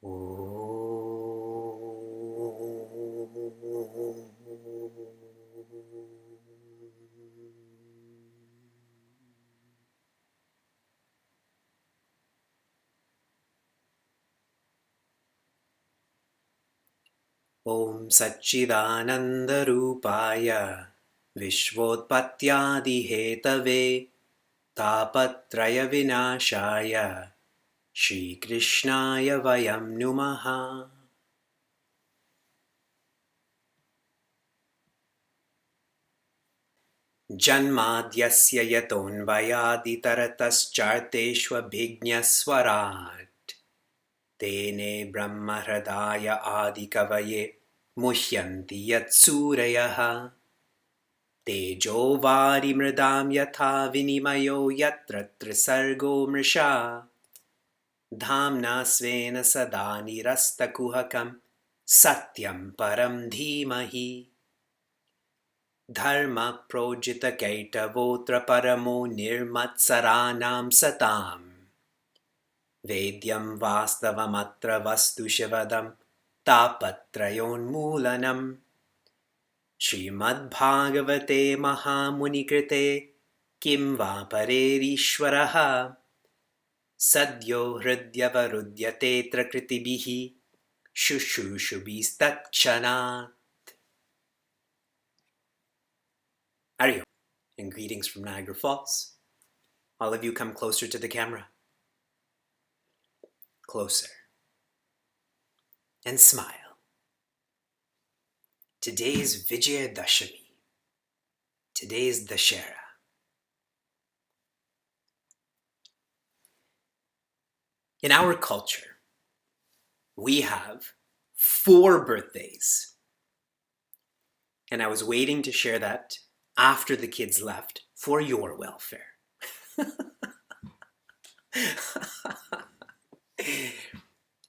Om Satchidananda Rupaya Vishvotpattyadihetave Tapatraya Vinashaya Shri Krishnaya Vayam Numaha. Janmadyasya yatonvayaditaratascharteshvabhignaswarat Tene Brahmahradaya Adikavaye Muhyanti Yatsurayaha Tejo Vari Mridam Yatha Vinimayo Yatra Trisargo Mrisha Dhamna Svena Sada Nirastakuhakam Satyam Param Dhimahi Dharma Projita Kaitavotra Paramo Nirmatsaranam Satam Vedyam Vastavamatra Vastu Shivadam Tapatrayon Mulanam Srimad Bhagavate Mahamunikrite Kim Va Parerishwaraha Sadyo Hridyavarudyate Trakritibihi Shushushubhistakshana. Ariyo, and greetings from Niagara Falls. All of you come closer to the camera. Closer. And smile. Today is Vijayadashami. Today is Dashera. In our culture, we have 4 birthdays. And I was waiting to share that after the kids left for your welfare.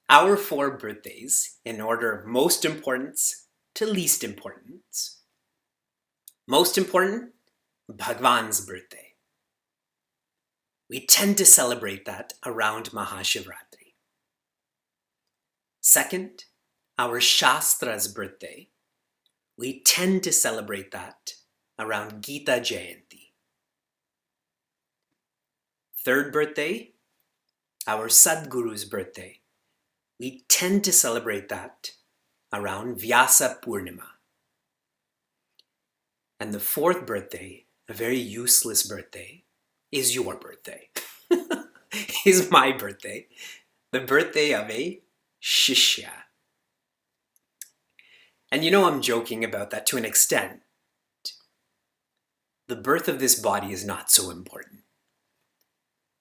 Our 4 birthdays, in order of most importance to least importance. Most important, Bhagwan's birthday. We tend to celebrate that around Mahashivratri. Second, our Shastra's birthday. We tend to celebrate that around Gita Jayanti. Third birthday, our Sadguru's birthday. We tend to celebrate that around Vyasa Purnima. And the 4th birthday, a very useless birthday, is your birthday. Is my birthday. The birthday of a Shishya. And you know I'm joking about that to an extent. The birth of this body is not so important.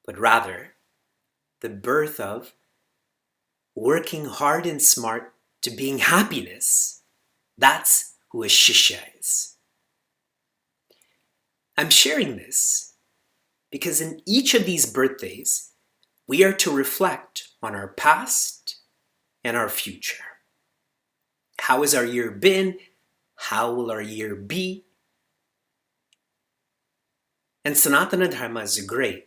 But rather, the birth of working hard and smart to being happiness. That's who a Shishya is. I'm sharing this because in each of these birthdays, we are to reflect on our past and our future. How has our year been? How will our year be? And Sanatana Dharma is great.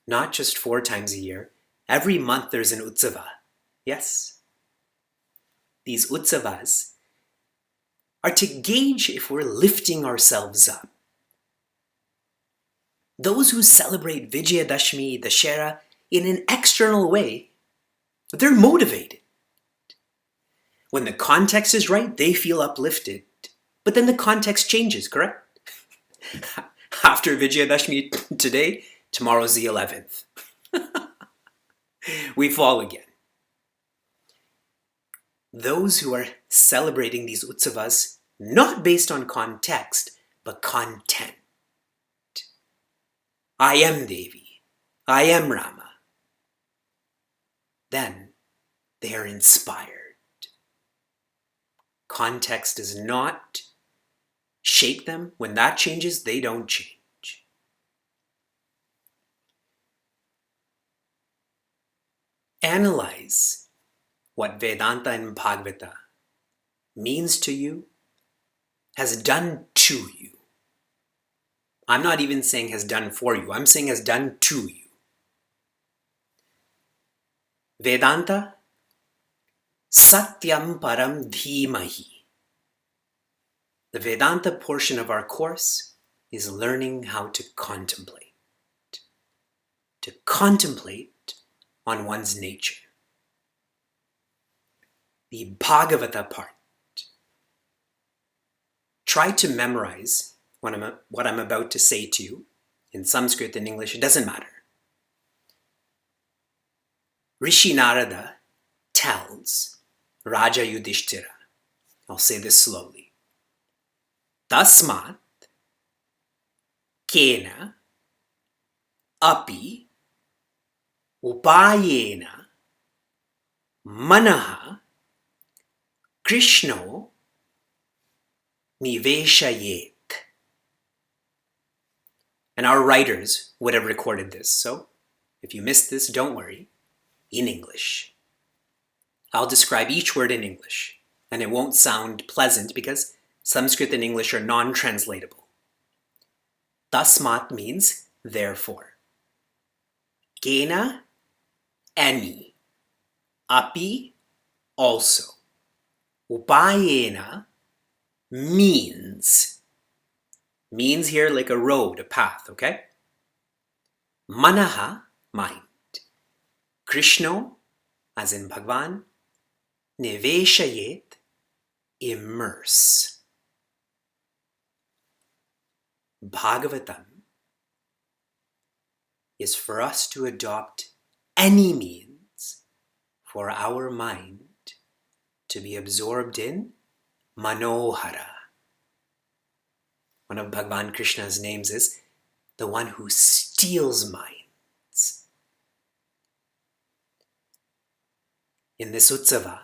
Not just 4 times a year. Every month there's an utsava. Yes? These utsavas are to gauge if we're lifting ourselves up. Those who celebrate Vijayadashmi, Dashera, in an external way, they're motivated. When the context is right, they feel uplifted. But then the context changes, correct? After Vijayadashmi today, tomorrow's the 11th. We fall again. Those who are celebrating these utsavas, not based on context, but content. I am Devi. I am Rama. Then they are inspired. Context does not shake them. When that changes, they don't change. Analyze what Vedanta and Bhagavata means to you, has done to you. I'm not even saying has done for you. I'm saying has done to you. Vedanta Satyam Param Dhimahi. The Vedanta portion of our course is learning how to contemplate. To contemplate on one's nature. The Bhagavata part. Try to memorize what I'm about to say to you. In Sanskrit, in English, it doesn't matter. Rishi Narada tells Raja Yudhishthira, I'll say this slowly, Tasmat kena api upayena manaha Krishno niveshayet. And our writers would have recorded this, so if you missed this, don't worry, in English. I'll describe each word in English, and it won't sound pleasant because Sanskrit and English are non-translatable. Tasmat means therefore. Kena, any. Api, also. Upayena, means. Means here like a road, a path, okay? Manaha, mind. Krishno, as in Bhagwan. Niveshayet, immerse. Bhagavatam is for us to adopt any means for our mind to be absorbed in Manohara. One of Bhagavan Krishna's names is the one who steals minds. In this Utsava,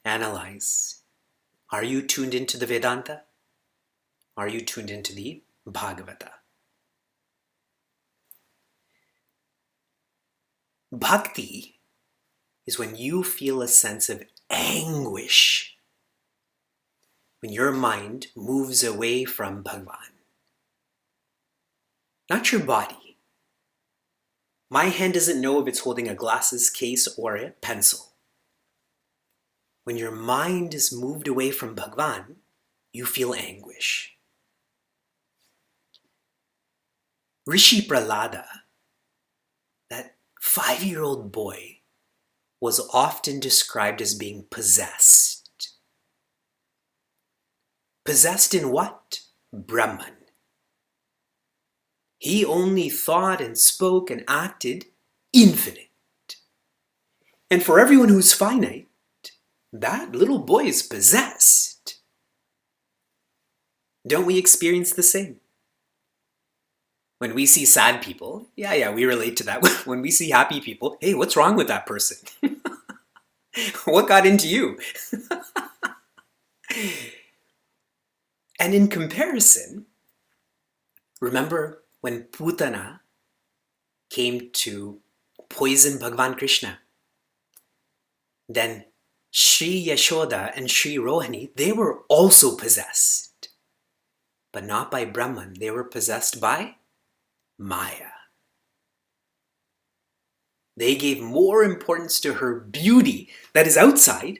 analyze, are you tuned into the Vedanta? Are you tuned into the Bhagavata? Bhakti is when you feel a sense of anguish when your mind moves away from Bhagavan. Not your body. My hand doesn't know if it's holding a glasses case or a pencil. When your mind is moved away from Bhagavan, you feel anguish. Rishi Prahlada, that 5-year-old boy, was often described as being possessed. Possessed in what? Brahman. He only thought and spoke and acted infinite. And for everyone who's finite, that little boy is possessed. Don't we experience the same? When we see sad people, yeah, we relate to that. When we see happy people, hey, what's wrong with that person? What got into you? And in comparison, remember when Putana came to poison Bhagavan Krishna? Then Sri Yashoda and Sri Rohini, they were also possessed. But not by Brahman, they were possessed by Maya. They gave more importance to her beauty that is outside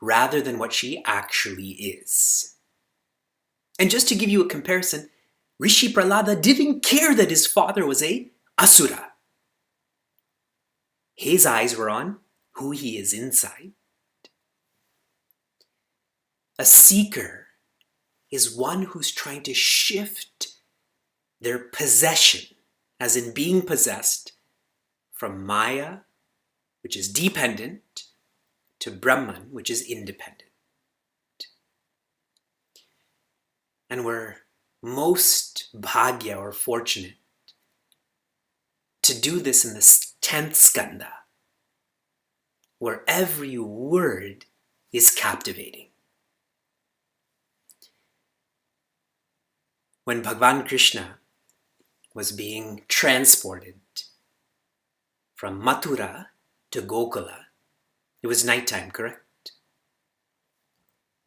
rather than what she actually is. And just to give you a comparison, Rishi Prahlada didn't care that his father was a asura. His eyes were on who he is inside. A seeker is one who's trying to shift their possession, as in being possessed, from Maya, which is dependent, to Brahman, which is independent. And we're most bhagya or fortunate to do this in the 10th skanda, where every word is captivating. When Bhagavan Krishna was being transported from Mathura to Gokula, it was nighttime, correct?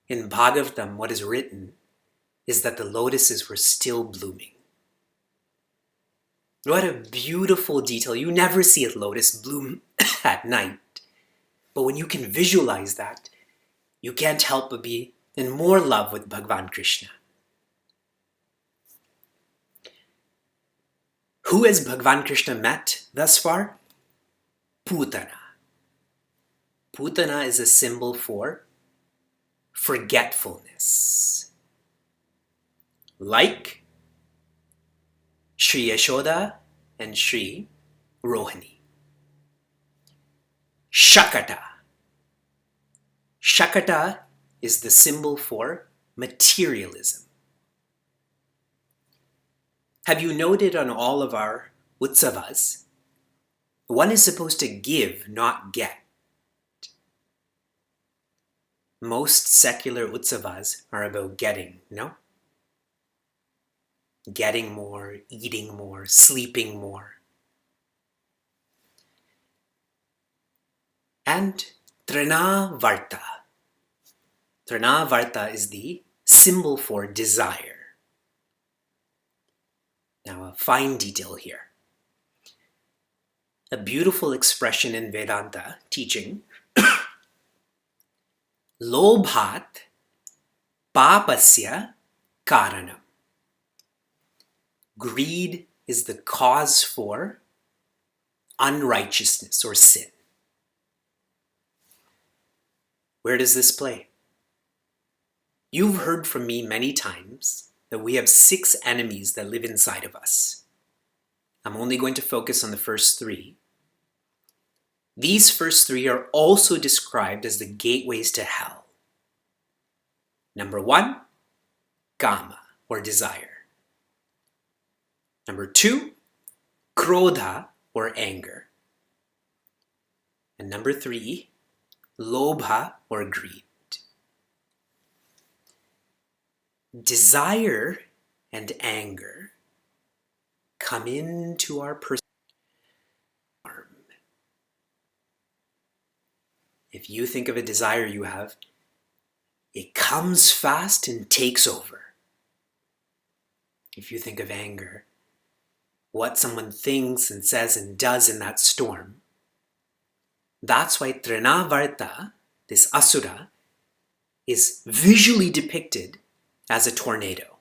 In Bhagavatam, what is written is that the lotuses were still blooming. What a beautiful detail. You never see a lotus bloom at night. But when you can visualize that, you can't help but be in more love with Bhagavan Krishna. Who has Bhagavan Krishna met thus far? Putana. Putana is a symbol for forgetfulness. Like Sri Yashoda and Sri Rohini. Shakata. Shakata is the symbol for materialism. Have you noted on all of our utsavas, one is supposed to give, not get. Most secular utsavas are about getting, no? Getting more, eating more, sleeping more. And Trinavarta. Trinavarta is the symbol for desire. Now, a fine detail here. A beautiful expression in Vedanta teaching, Lobhat papasya karanam. Greed is the cause for unrighteousness or sin. Where does this play? You've heard from me many times that we have 6 enemies that live inside of us. I'm only going to focus on the first 3. These first 3 are also described as the gateways to hell. Number 1, kama, or desire. Number 2, krodha, or anger. And number 3, lobha, or greed. Desire and anger come into our person. If you think of a desire you have, it comes fast and takes over. If you think of anger, what someone thinks and says and does in that storm, that's why Trinavarta, this asura, is visually depicted as a tornado.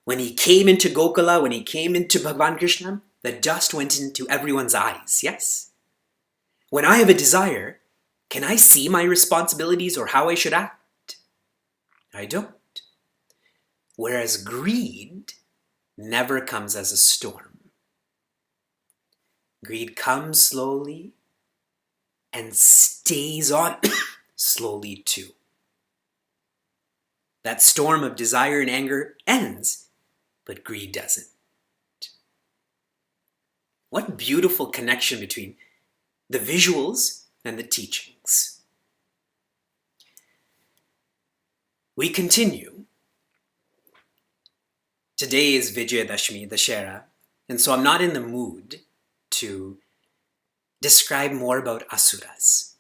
When he came into Gokula, when he came into Bhagavan Krishna, the dust went into everyone's eyes, yes? When I have a desire, can I see my responsibilities or how I should act? I don't. Whereas greed never comes as a storm. Greed comes slowly and stays on slowly too. That storm of desire and anger ends, but greed doesn't. What beautiful connection between the visuals and the teachings. We continue. Today is Vijayadashmi, Dashera, and so I'm not in the mood to describe more about asuras.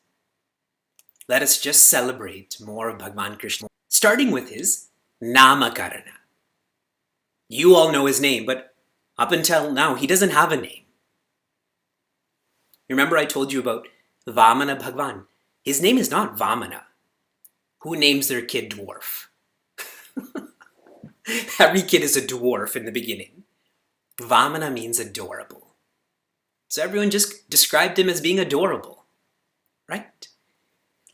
Let us just celebrate more of Bhagavan Krishna, starting with his Namakarana. You all know his name, but up until now, he doesn't have a name. Remember I told you about Vamana Bhagavan. His name is not Vamana. Who names their kid dwarf? Every kid is a dwarf in the beginning. Vamana means adorable. So everyone just described him as being adorable, right?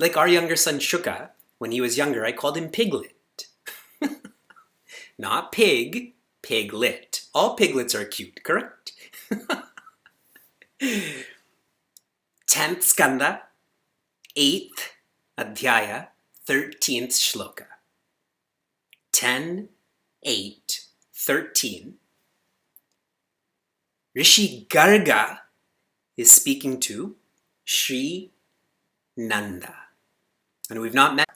Like our younger son Shuka, when he was younger, I called him Piglet. Not pig, piglet. All piglets are cute, correct? 10th skanda, 8th adhyaya, 13th shloka. 10, 8, 13. Rishi Garga is speaking to Sri Nanda. And we've not met.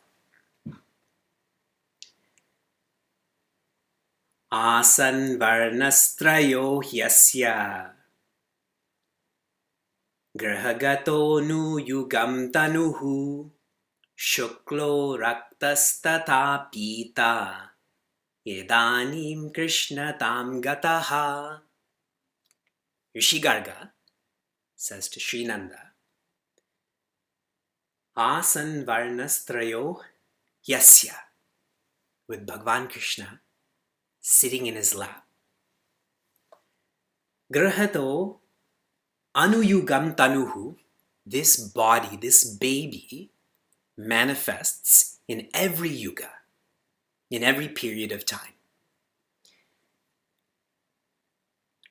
Asan varnastrayo hyasya grahagato nu yugam tanuhu shuklo raktastata pita yedanim krishna tam gataha. Rishi Garga says to Sri Nanda, Asan Varnastrayo Yasya, with Bhagavan Krishna sitting in his lap. Grahato Anuyugam Tanuhu, this body, this baby, manifests in every yuga, in every period of time.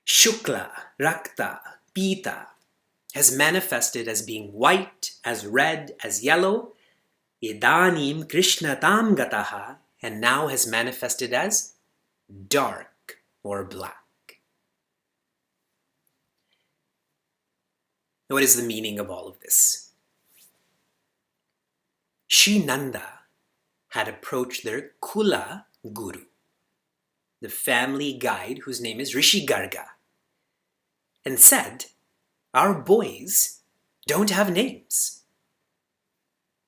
Shukla, Rakta, Pita has manifested as being white, as red, as yellow. Idanim Krishna Tam Gataha, and now has manifested as dark or black. What is the meaning of all of this? Shri Nanda had approached their Kula Guru, the family guide whose name is Rishi Garga, and said, "Our boys don't have names.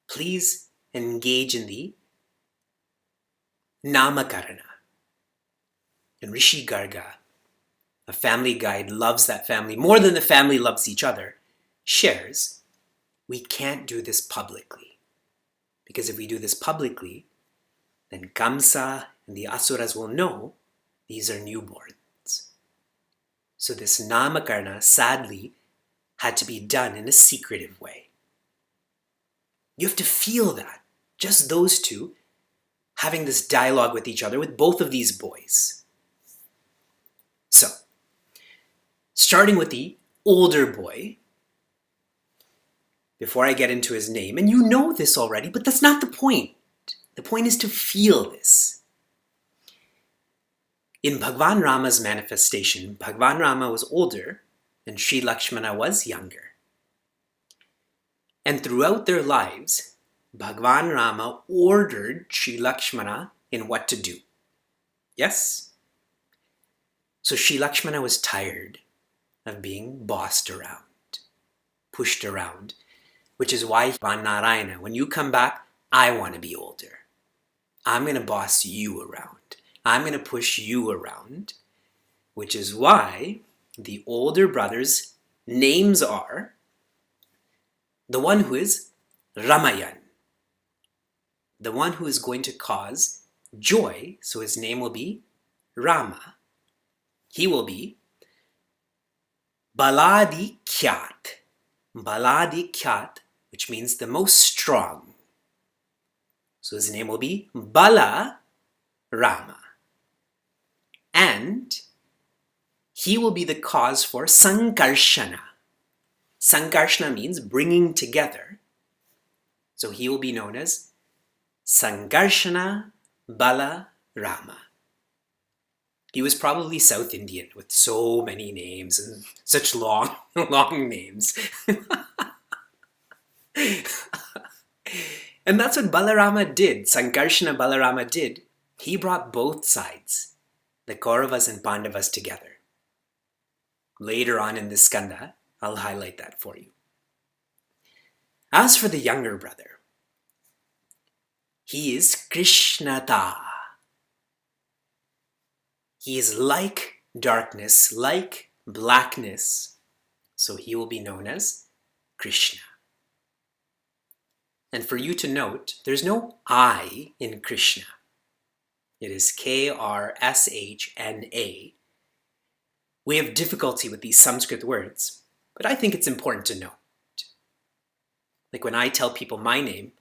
Please engage in the Namakarana." And Rishi Garga, a family guide, loves that family more than the family loves each other, shares, we can't do this publicly. Because if we do this publicly, then Kamsa and the Asuras will know these are newborns. So this Namakarna, sadly, had to be done in a secretive way. You have to feel that, just those two, having this dialogue with each other, with both of these boys. So, starting with the older boy, before I get into his name, and you know this already, but that's not the point. The point is to feel this. In Bhagwan Rama's manifestation, Bhagwan Rama was older and Sri Lakshmana was younger. And throughout their lives, Bhagwan Rama ordered Sri Lakshmana in what to do. Yes? So Sri Lakshmana was tired of being bossed around, pushed around, which is why Bhagwan Narayana, when you come back, I want to be older. I'm going to boss you around. I'm going to push you around, which is why the older brothers' names are the one who is Ramayan, the one who is going to cause joy, so his name will be Rama. He will be Baladi Khyat. Baladi Khyat, which means the most strong. So his name will be Bala Rama. And he will be the cause for Sankarshana. Sankarshana means bringing together. So he will be known as Sankarshana Bala Rama. He was probably South Indian with so many names and such long, long names. And that's what Balarama did. Sankarshana Balarama did. He brought both sides, the Kauravas and Pandavas, together. Later on in this skanda, I'll highlight that for you. As for the younger brother, he is Krishnata. He is like darkness, like blackness, so he will be known as Krishna. And for you to note, there's no I in Krishna. It is Krshna. We have difficulty with these Sanskrit words, but I think it's important to note. Like when I tell people my name,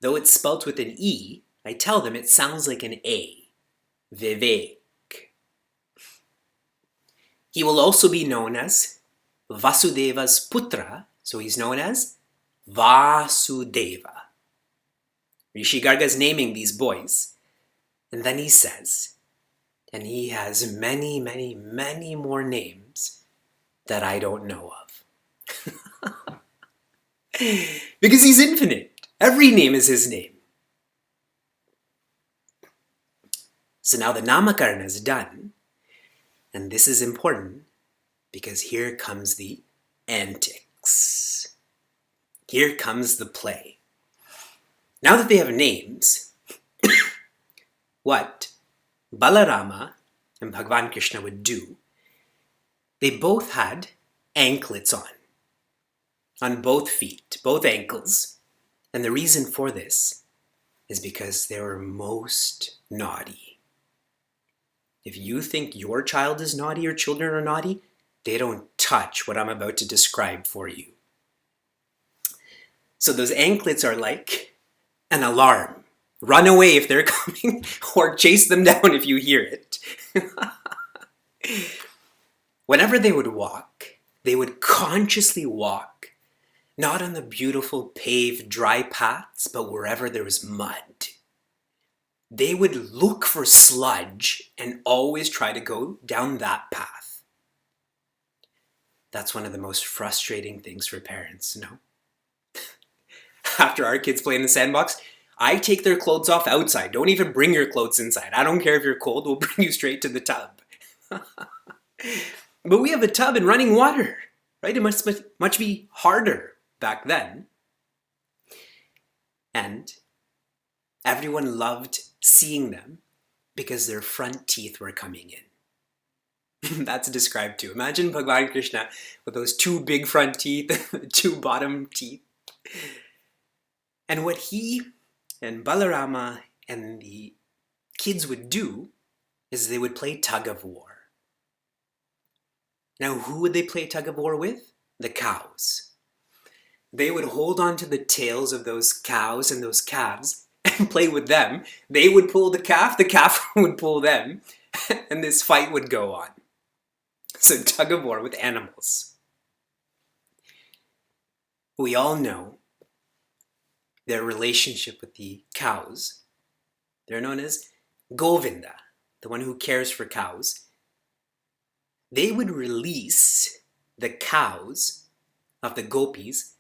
though it's spelt with an E, I tell them it sounds like an A. Vivek. He will also be known as Vasudeva's Putra, so he's known as Vasudeva. Rishi Garga is naming these boys. And then he says, and he has many, many, many more names that I don't know of. Because he's infinite. Every name is his name. So now the Namakarana is done. And this is important because here comes the antics. Here comes the play. Now that they have names, what Balarama and Bhagavan Krishna would do, they both had anklets on both feet, both ankles, And the reason for this is because they were most naughty. If you think your child is naughty or children are naughty, they don't touch what I'm about to describe for you. So those anklets are like an alarm. Run away if they're coming, or chase them down if you hear it. Whenever they would walk, they would consciously walk, not on the beautiful paved dry paths, but wherever there was mud. They would look for sludge and always try to go down that path. That's one of the most frustrating things for parents, no? After our kids play in the sandbox, I take their clothes off outside. Don't even bring your clothes inside. I don't care if you're cold, we'll bring you straight to the tub. But we have a tub and running water, right? It must much be harder back then. And everyone loved seeing them because their front teeth were coming in. That's described too. Imagine Bhagavan Krishna with those two big front teeth, two bottom teeth. And what he and Balarama and the kids would do is they would play tug of war. Now, who would they play tug of war with? The cows. They would hold on to the tails of those cows and those calves and play with them. They would pull the calf would pull them, and this fight would go on. So tug of war with animals. We all know their relationship with the cows. They're known as Govinda, the one who cares for cows. They would release the cows of the gopis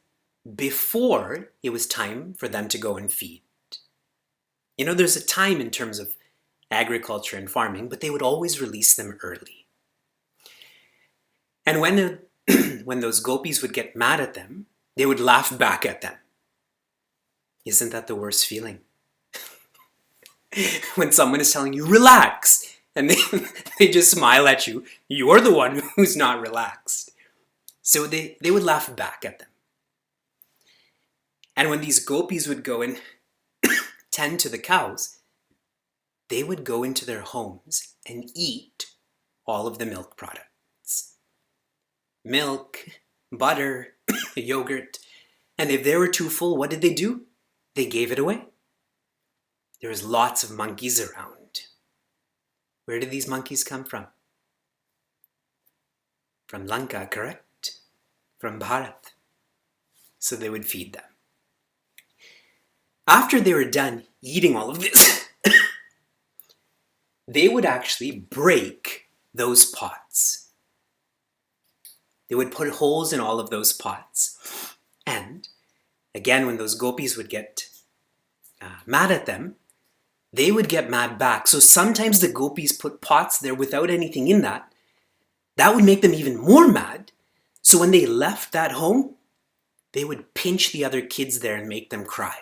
before it was time for them to go and feed. You know, there's a time in terms of agriculture and farming, but they would always release them early. And when those gopis would get mad at them, they would laugh back at them. Isn't that the worst feeling? When someone is telling you, relax, and they just smile at you, you're the one who's not relaxed. So they would laugh back at them. And when these gopis would go and tend to the cows, they would go into their homes and eat all of the milk products. Milk, butter, yogurt. And if they were too full, what did they do? They gave it away. There was lots of monkeys around. Where did these monkeys come from? From Lanka, correct? From Bharat. So they would feed them. After they were done eating all of this, they would actually break those pots. They would put holes in all of those pots. And again, when those gopis would get mad at them, they would get mad back. So sometimes the gopis put pots there without anything in that. That would make them even more mad. So when they left that home, they would pinch the other kids there and make them cry.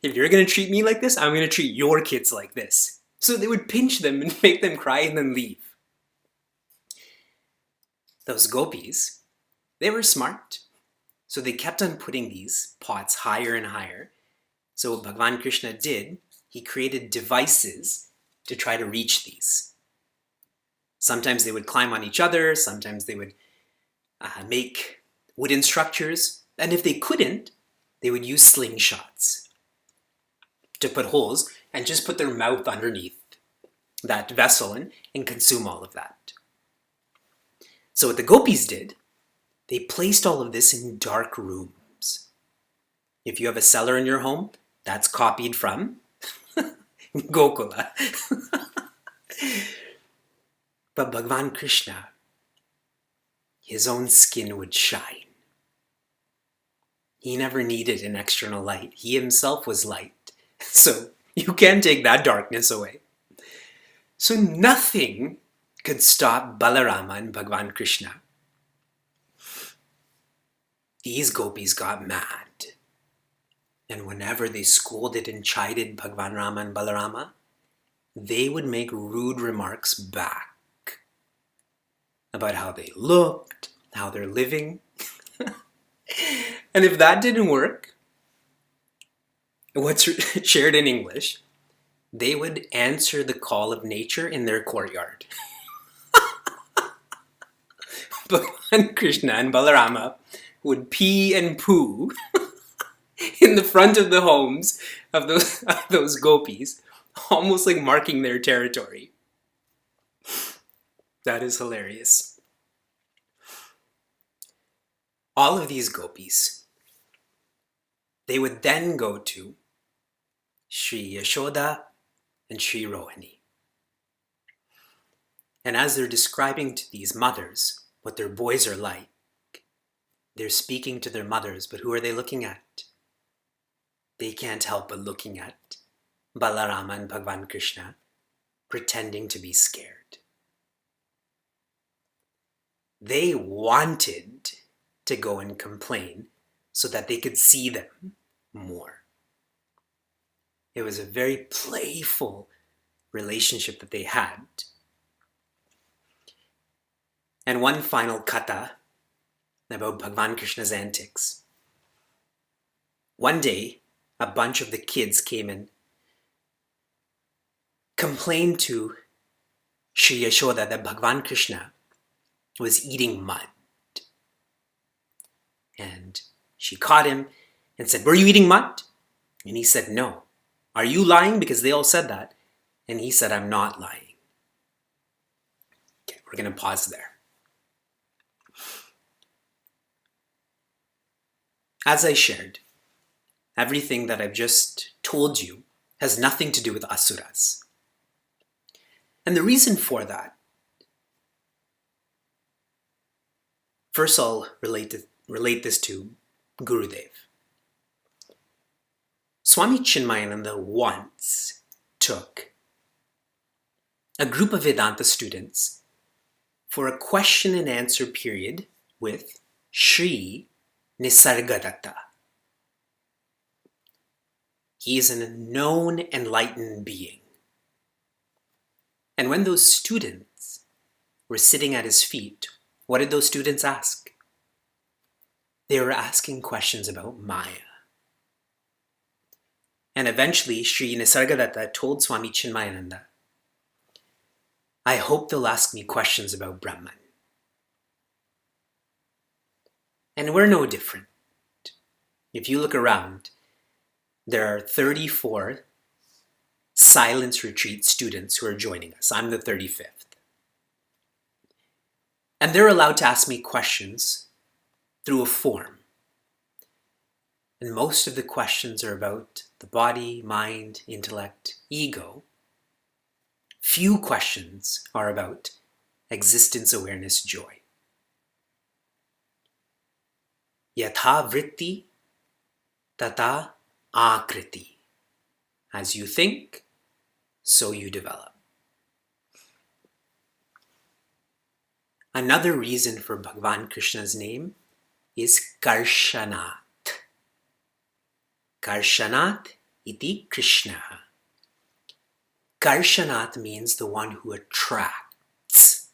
If you're going to treat me like this, I'm going to treat your kids like this. So they would pinch them and make them cry and then leave. Those gopis, they were smart. So they kept on putting these pots higher and higher. So what Bhagavan Krishna did, he created devices to try to reach these. Sometimes they would climb on each other, sometimes they would make wooden structures, and if they couldn't, they would use slingshots to put holes and just put their mouth underneath that vessel and consume all of that. So what the gopis did, they placed all of this in dark rooms. If you have a cellar in your home, that's copied from Gokula. But Bhagavan Krishna, his own skin would shine. He never needed an external light. He himself was light. So you can't take that darkness away. So nothing could stop Balarama and Bhagavan Krishna. These gopis got mad. And whenever they scolded and chided Bhagavan Rama and Balarama, they would make rude remarks back about how they looked, how they're living. And if that didn't work, what's shared in English, they would answer the call of nature in their courtyard. Bhagavan Krishna and Balarama would pee and poo in the front of the homes of those gopis, almost like marking their territory. That is hilarious. All of these gopis, they would then go to Sri Yashoda and Sri Rohini. And as they're describing to these mothers what their boys are like, they're speaking to their mothers, but who are they looking at? They can't help but looking at Balarama and Bhagavan Krishna pretending to be scared. They wanted to go and complain so that they could see them more. It was a very playful relationship that they had. And one final katha about Bhagavan Krishna's antics. One day, a bunch of the kids came and complained to Sri Yashoda that Bhagavan Krishna was eating mud. And she caught him and said, "Were you eating mud?" And he said, "No." "Are you lying?" Because they all said that. And he said, "I'm not lying." Okay, we're going to pause there. As I shared, everything that I've just told you has nothing to do with asuras. And the reason for that, first I'll relate this to Gurudev. Swami Chinmayananda once took a group of Vedanta students for a question and answer period with Sri Nisargadatta. He is a known enlightened being. And when those students were sitting at his feet, what did those students ask? They were asking questions about Maya. And eventually, Sri Nisargadatta told Swami Chinmayananda, "I hope they'll ask me questions about Brahman." And we're no different. If you look around, there are 34 silence retreat students who are joining us. I'm the 35th. And they're allowed to ask me questions through a form. And most of the questions are about the body, mind, intellect, ego. Few questions are about existence, awareness, joy. Yatha vritti, tata akriti. As you think, so you develop. Another reason for Bhagavan Krishna's name is Karshanat. Karshanat iti Krishna. Karshanat means the one who attracts.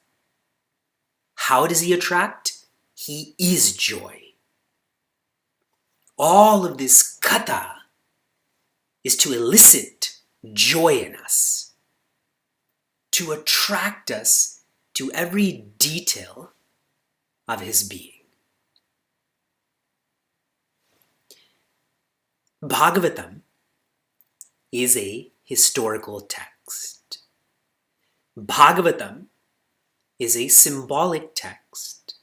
How does he attract? He is joy. All of this katha is to elicit joy in us, to attract us to every detail of his being. Bhagavatam is a historical text. Bhagavatam is a symbolic text.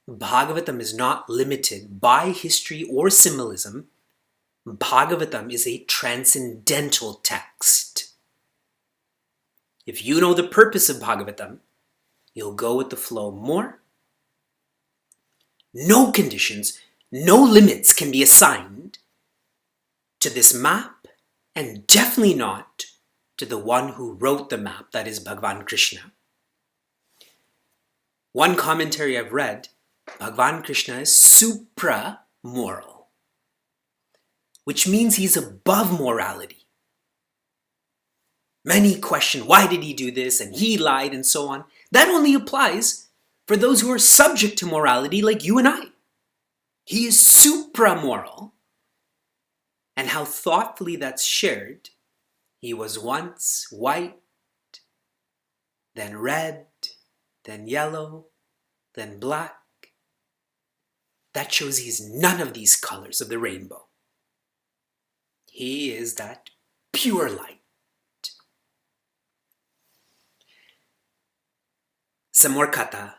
Bhagavatam is not limited by history or symbolism. Bhagavatam is a transcendental text. If you know the purpose of Bhagavatam, you'll go with the flow more. No conditions, no limits can be assigned to this map, and definitely not to the one who wrote the map, that is Bhagavan Krishna. One commentary I've read, Bhagavan Krishna is supra-moral, which means he's above morality. Many question, why did he do this, and he lied, and so on. That only applies for those who are subject to morality like you and I. He is supramoral. And how thoughtfully that's shared. He was once white, then red, then yellow, then black. That shows he's none of these colors of the rainbow. He is that pure light. Some more katha,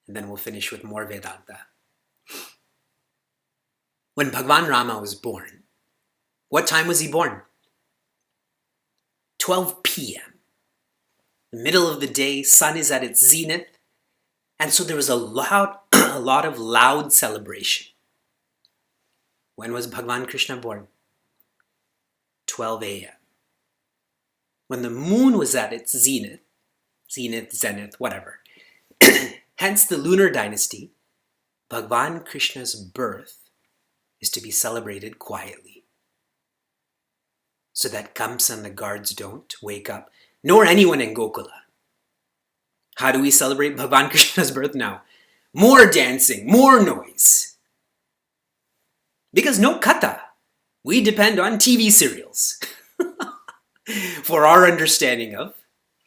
and then we'll finish with more Vedanta. When Bhagwan Rama was born, what time was he born? 12 p.m. The middle of the day, sun is at its zenith, and so there was a lot of loud celebration. When was Bhagwan Krishna born? 12 a.m. When the moon was at its zenith, zenith, whatever, hence the lunar dynasty, Bhagwan Krishna's birth is to be celebrated quietly. So that Kamsa and the guards don't wake up, nor anyone in Gokula. How do we celebrate Bhagwan Krishna's birth now? More dancing, more noise. Because no katha. We depend on TV serials for our understanding of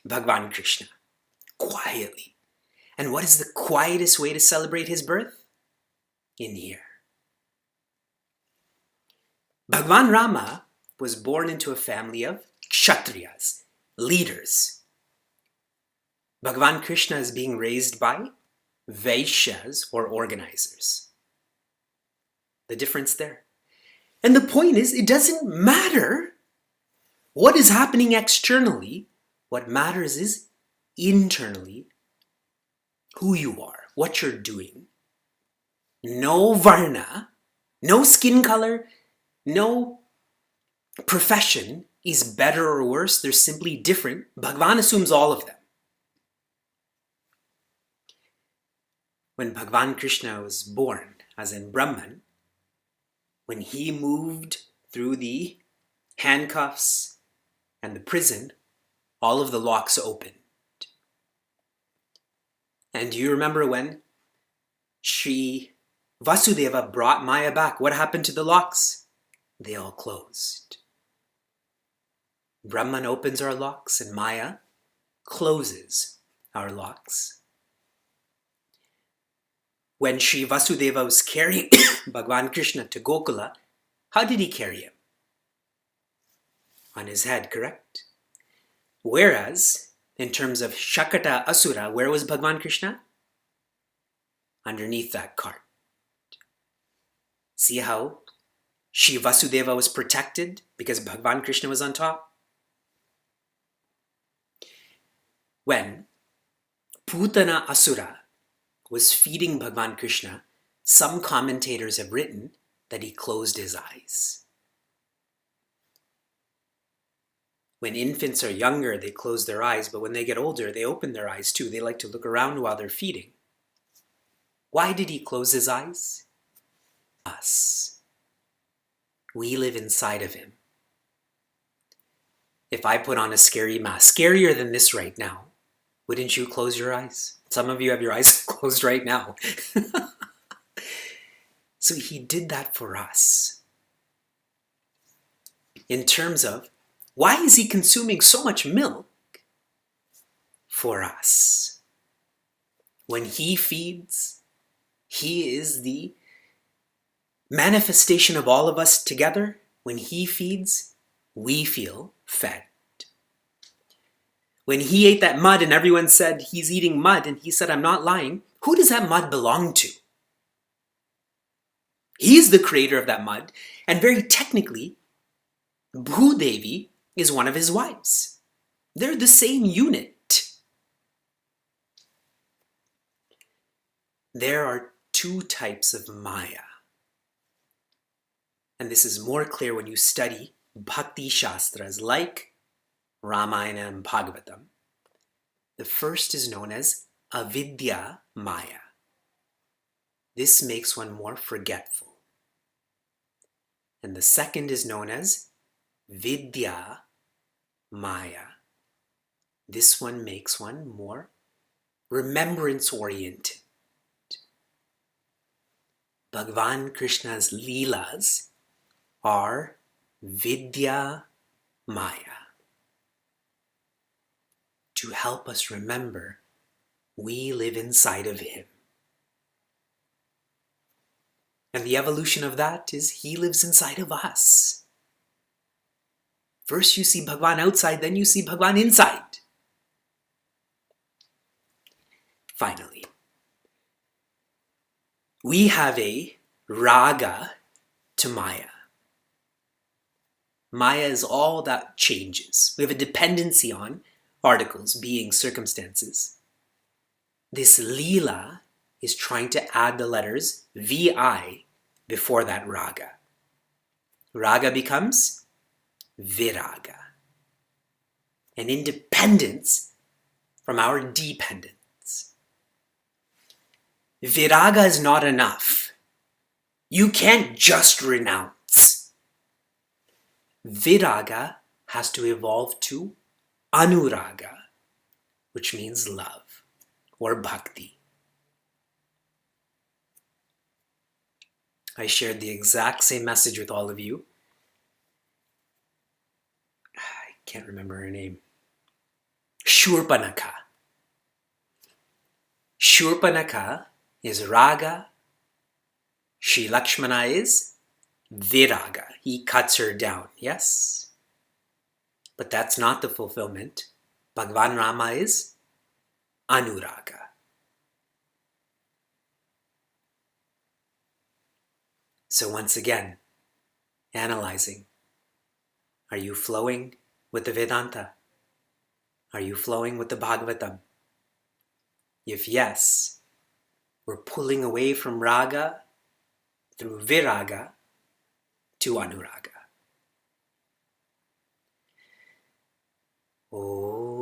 Bhagwan Krishna. Quietly. And what is the quietest way to celebrate his birth? In here. Bhagwan Rama was born into a family of kshatriyas, leaders. Bhagwan Krishna is being raised by vaishyas or organizers. The difference there. And the point is, it doesn't matter what is happening externally. What matters is internally who you are, what you're doing. No varna, no skin color, no profession is better or worse. They're simply different. Bhagwan assumes all of them. When Bhagwan Krishna was born, as in Brahman, when he moved through the handcuffs and the prison, all of the locks opened. And do you remember when Sri Vasudeva brought Maya back? What happened to the locks? They all closed. Brahman opens our locks and Maya closes our locks. When Sri Vasudeva was carrying Bhagwan Krishna to Gokula, how did he carry him? On his head, correct? Whereas, in terms of Shakata Asura, where was Bhagwan Krishna? Underneath that cart. See how Sri Vasudeva was protected because Bhagwan Krishna was on top? When Putana Asura was feeding Bhagwan Krishna, some commentators have written that he closed his eyes. When infants are younger, they close their eyes, but when they get older, they open their eyes too. They like to look around while they're feeding. Why did he close his eyes? Us. We live inside of him. If I put on a scary mask, scarier than this right now, wouldn't you close your eyes? Some of you have your eyes closed right now. So he did that for us. In terms of, why is he consuming so much milk? For us. When he feeds, he is the manifestation of all of us together. When he feeds, we feel fed. When he ate that mud and everyone said he's eating mud and he said, I'm not lying, who does that mud belong to? He's the creator of that mud, and very technically, Bhudevi is one of his wives. They're the same unit. There are two types of Maya. And this is more clear when you study Bhakti Shastras like Ramayana and Bhagavatam. The first is known as Avidya Maya. This makes one more forgetful. And the second is known as Vidya Maya. This one makes one more remembrance-oriented. Bhagavan Krishna's Leelas are Vidya Maya. To help us remember, we live inside of him. And the evolution of that is he lives inside of us. First you see Bhagavan outside, then you see Bhagavan inside. Finally, we have a raga to Maya. Maya is all that changes. We have a dependency on articles, beings, circumstances. This Leela is trying to add the letters VI before that raga. Raga becomes viraga. An independence from our dependence. Viraga is not enough. You can't just renounce. Viraga has to evolve to anuraga, which means love or bhakti. I shared the exact same message with all of you. I can't remember her name. Shurpanakha. Shurpanakha is raga. Shri Lakshmana is viraga. He cuts her down, yes? But that's not the fulfillment. Bhagavan Rama is anuraga. So once again, analyzing. Are you flowing with the Vedanta? Are you flowing with the Bhagavatam? If yes, we're pulling away from raga through viraga to anuraga. Oh.